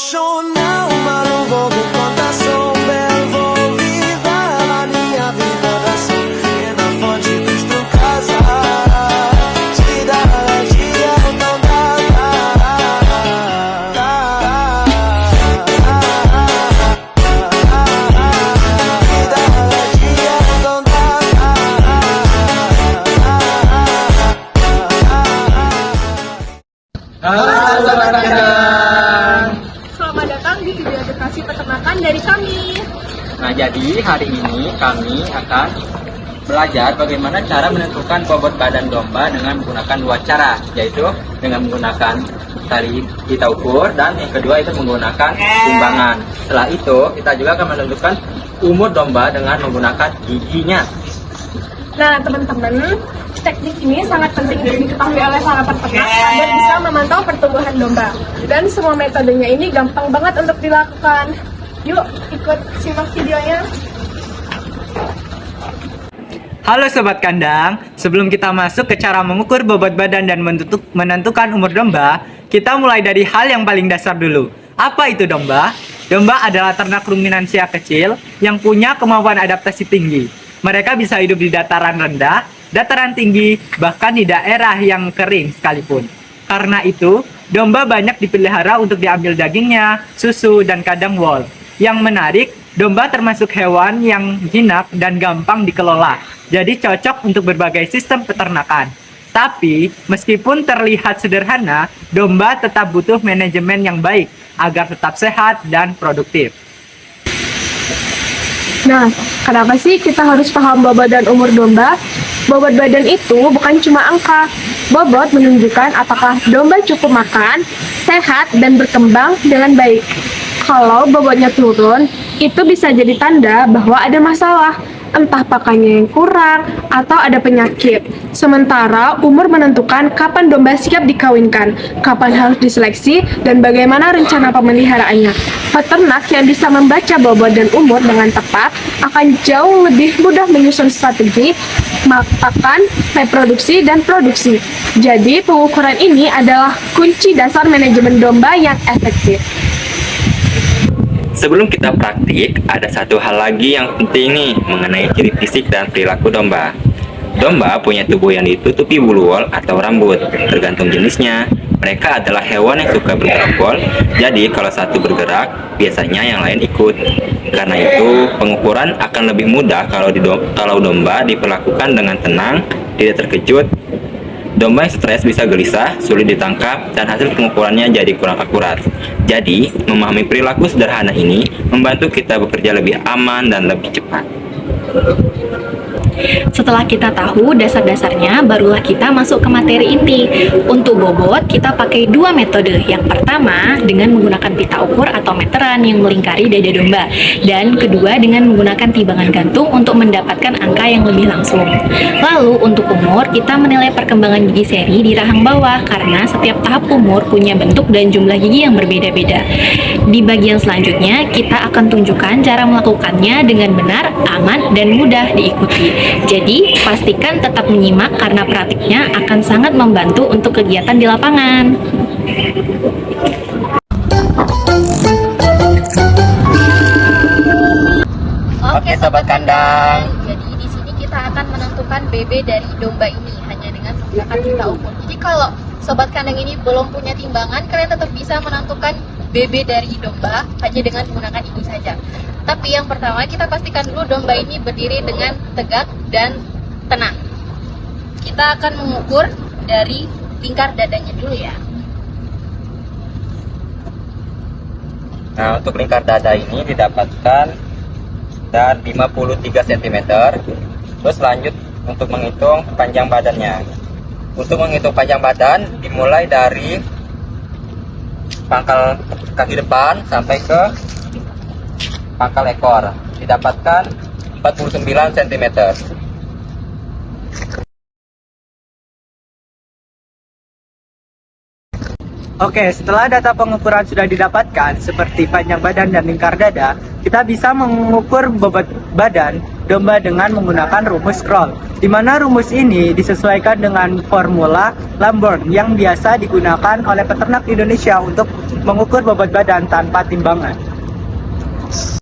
apaixonar, uma não vou ver plantação bela, vou viver a minha vida da sol e na fonte construir casa, cidade Halo Sobat Kandang. Selamat datang di video edukasi peternakan dari kami. Nah, jadi hari ini kami akan belajar bagaimana cara menentukan bobot badan domba dengan menggunakan dua cara, yaitu dengan menggunakan tali kita ukur dan yang kedua itu menggunakan timbangan. Setelah itu kita juga akan menentukan umur domba dengan menggunakan giginya. Nah, teman-teman, teknik ini sangat penting untuk diketahui oleh para peternak agar bisa memantau pertumbuhan domba. Dan semua metodenya ini gampang banget untuk dilakukan. Yuk, ikut simak videonya. Halo Sobat Kandang, sebelum kita masuk ke cara mengukur bobot badan dan menentukan umur domba, kita mulai dari hal yang paling dasar dulu. Apa itu domba? Domba adalah ternak ruminansia kecil yang punya kemampuan adaptasi tinggi. Mereka bisa hidup di dataran rendah, dataran tinggi, bahkan di daerah yang kering sekalipun. Karena itu, domba banyak dipelihara untuk diambil dagingnya, susu, dan kadang wol. Yang menarik, domba termasuk hewan yang jinak dan gampang dikelola. Jadi cocok untuk berbagai sistem peternakan. Tapi, meskipun terlihat sederhana, domba tetap butuh manajemen yang baik agar tetap sehat dan produktif. Nah, kenapa sih kita harus paham bobot dan umur domba? Bobot badan itu bukan cuma angka. Bobot menunjukkan apakah domba cukup makan, sehat, dan berkembang dengan baik. Kalau bobotnya turun, itu bisa jadi tanda bahwa ada masalah. Entah pakannya yang kurang atau ada penyakit. Sementara umur menentukan kapan domba siap dikawinkan, kapan harus diseleksi, dan bagaimana rencana pemeliharaannya. Peternak yang bisa membaca bobot dan umur dengan tepat akan jauh lebih mudah menyusun strategi pakan, reproduksi, dan produksi. Jadi pengukuran ini adalah kunci dasar manajemen domba yang efektif. Sebelum kita praktik, ada satu hal lagi yang penting nih mengenai ciri fisik dan perilaku domba. Domba punya tubuh yang ditutupi bulu wol atau rambut, tergantung jenisnya. Mereka adalah hewan yang suka bergerombol, jadi kalau satu bergerak, biasanya yang lain ikut. Karena itu, pengukuran akan lebih mudah kalau domba diperlakukan dengan tenang, tidak terkejut. Domba yang stres bisa gelisah, sulit ditangkap, dan hasil pengukurannya jadi kurang akurat. Jadi, memahami perilaku sederhana ini membantu kita bekerja lebih aman dan lebih cepat. Setelah kita tahu dasar-dasarnya, barulah kita masuk ke materi inti. Untuk bobot, kita pakai dua metode. Yang pertama, dengan menggunakan pita ukur atau meteran yang melingkari dada domba. Dan kedua, dengan menggunakan timbangan gantung untuk mendapatkan angka yang lebih langsung. Lalu, untuk umur, kita menilai perkembangan gigi seri di rahang bawah, karena setiap tahap umur punya bentuk dan jumlah gigi yang berbeda-beda. Di bagian selanjutnya, kita akan tunjukkan cara melakukannya dengan benar, aman, dan mudah diikuti. Jadi, pastikan tetap menyimak karena praktiknya akan sangat membantu untuk kegiatan di lapangan. Oke, Sobat Kandang. Jadi di sini kita akan menentukan BB dari domba ini hanya dengan menggunakan pita ukur. Jadi kalau Sobat Kandang ini belum punya timbangan, kalian tetap bisa menentukan BB dari domba hanya dengan menggunakan ini saja. Tapi yang pertama kita pastikan dulu domba ini berdiri dengan tegak dan tenang. Kita akan mengukur dari lingkar dadanya dulu ya. Nah, untuk lingkar dada ini didapatkan dari 53 cm. Terus lanjut untuk menghitung panjang badannya. Untuk menghitung panjang badan dimulai dari pangkal kaki depan sampai ke pangkal ekor, didapatkan 49 cm. Oke, setelah data pengukuran sudah didapatkan, seperti panjang badan dan lingkar dada, kita bisa mengukur bobot badan domba dengan menggunakan rumus Kroll, di mana rumus ini disesuaikan dengan formula Lamborn yang biasa digunakan oleh peternak di Indonesia untuk mengukur bobot badan tanpa timbangan.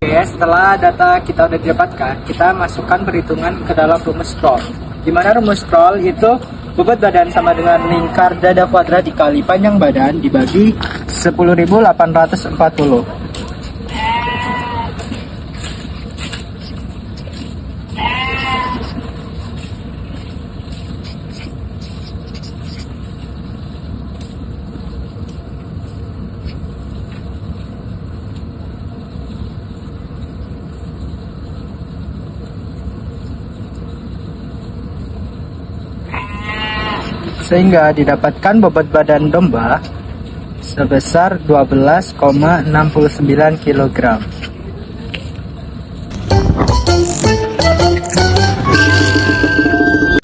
Oke, setelah data kita sudah didapatkan, kita masukkan perhitungan ke dalam rumus Kroll, di mana rumus Kroll itu bobot badan sama dengan lingkar dada kuadrat dikali panjang badan dibagi 10.840. Sehingga didapatkan bobot badan domba sebesar 12,69 kg.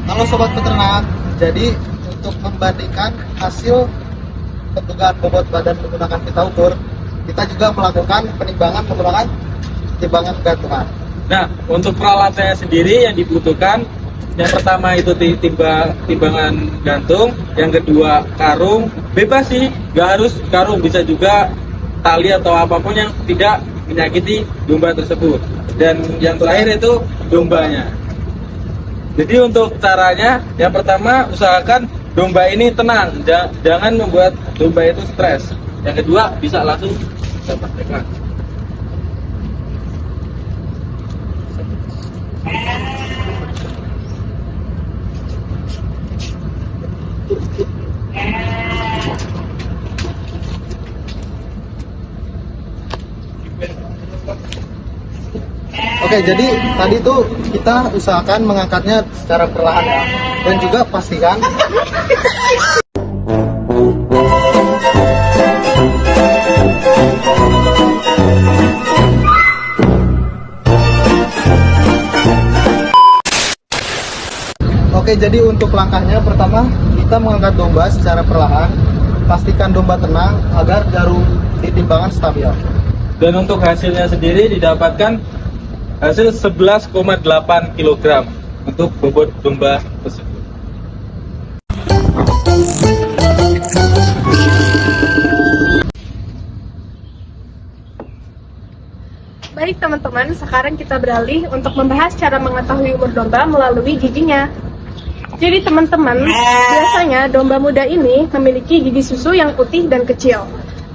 Halo sobat peternak, jadi untuk membandingkan hasil tentukan bobot badan menggunakan pita ukur, kita juga melakukan penimbangan menggunakan timbangan gantungan. Nah, untuk peralatannya sendiri yang dibutuhkan, yang pertama itu timbangan gantung, yang kedua karung, bebas sih, nggak harus karung, bisa juga tali atau apapun yang tidak menyakiti domba tersebut. Dan yang terakhir itu dombanya. Jadi untuk caranya, yang pertama usahakan domba ini tenang, jangan membuat domba itu stres. Yang kedua bisa langsung kita praktekkan. Oke, jadi tadi tuh kita usahakan mengangkatnya secara perlahan ya, dan juga pastikan Oke, jadi untuk langkahnya pertama kita mengangkat domba secara perlahan, pastikan domba tenang agar jarum di timbangan stabil. Dan untuk hasilnya sendiri didapatkan hasil 11,8 kg untuk bobot domba tersebut. Baik teman-teman, sekarang kita beralih untuk membahas cara mengetahui umur domba melalui giginya. Jadi teman-teman, biasanya domba muda ini memiliki gigi susu yang putih dan kecil.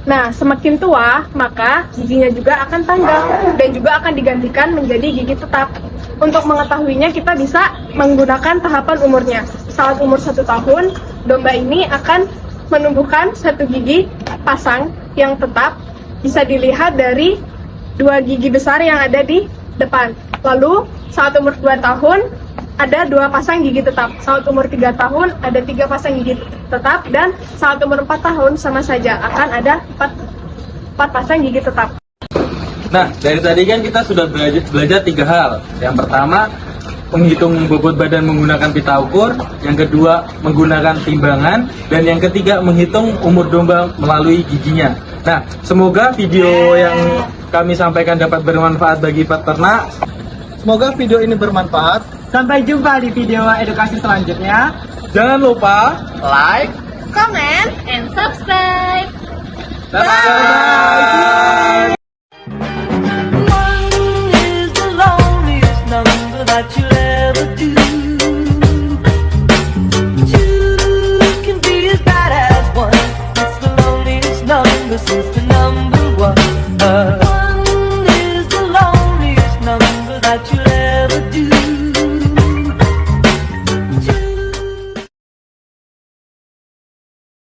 Nah, semakin tua, maka giginya juga akan tanggal dan juga akan digantikan menjadi gigi tetap. Untuk mengetahuinya, kita bisa menggunakan tahapan umurnya. Saat umur 1 tahun, domba ini akan menumbuhkan 1 gigi pasang yang tetap, bisa dilihat dari 2 gigi besar yang ada di depan. Lalu, saat umur 2 tahun, ada 2 pasang gigi tetap. Saat umur 3 tahun ada 3 pasang gigi tetap, dan saat umur 4 tahun sama saja akan ada 4 pasang gigi tetap. Nah, dari tadi kan kita sudah belajar 3 hal. Yang pertama, menghitung bobot badan menggunakan pita ukur. Yang kedua, menggunakan timbangan. Dan yang ketiga, menghitung umur domba melalui giginya. Nah, semoga video yang kami sampaikan dapat bermanfaat bagi peternak. Semoga video ini bermanfaat. Sampai jumpa di video edukasi selanjutnya. Jangan lupa Like, Comment and subscribe. Bye.